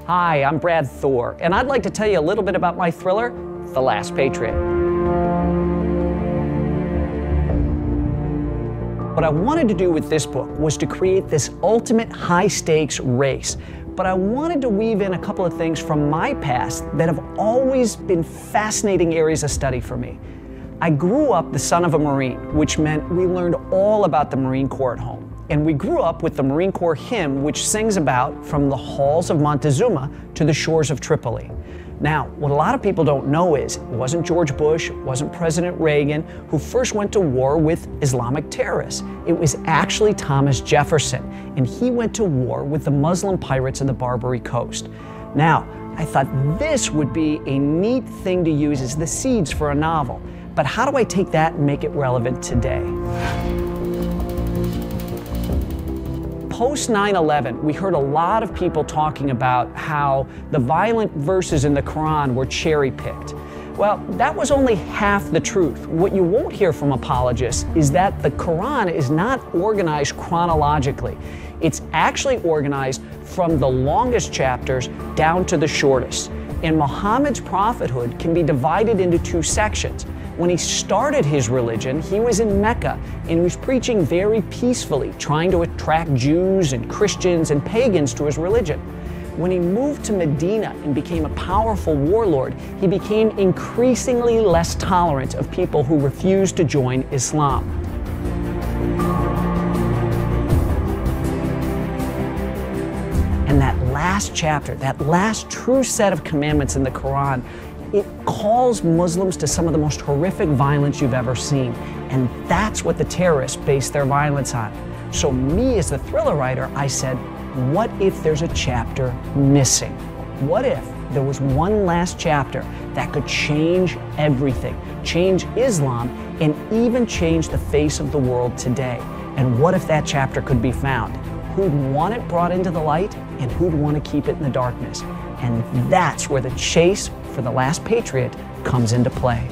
Hi, I'm Brad Thor, and I'd like to tell you a little bit about my thriller, The Last Patriot. What I wanted to do with this book was to create this ultimate high-stakes race, but I wanted to weave in a couple of things from my past that have always been fascinating areas of study for me. I grew up the son of a Marine, which meant we learned all about the Marine Corps at home. And we grew up with the Marine Corps hymn, which sings about from the halls of Montezuma to the shores of Tripoli. Now, what a lot of people don't know is it wasn't George Bush, it wasn't President Reagan who first went to war with Islamic terrorists. It was actually Thomas Jefferson, and he went to war with the Muslim pirates of the Barbary Coast. Now, I thought this would be a neat thing to use as the seeds for a novel, but how do I take that and make it relevant today? Post 9/11, we heard a lot of people talking about how the violent verses in the Quran were cherry-picked. Well, that was only half the truth. What you won't hear from apologists is that the Quran is not organized chronologically. It's actually organized from the longest chapters down to the shortest. And Muhammad's prophethood can be divided into two sections. When he started his religion, he was in Mecca and he was preaching very peacefully, trying to attract Jews and Christians and pagans to his religion. When he moved to Medina and became a powerful warlord, he became increasingly less tolerant of people who refused to join Islam. And that last chapter, that last true set of commandments in the Quran, it calls Muslims to some of the most horrific violence you've ever seen. And that's what the terrorists base their violence on. So me as the thriller writer, I said, what if there's a chapter missing? What if there was one last chapter that could change everything, change Islam, and even change the face of the world today? And what if that chapter could be found? Who'd want it brought into the light, and who'd want to keep it in the darkness? And that's where the chase for The Last Patriot comes into play.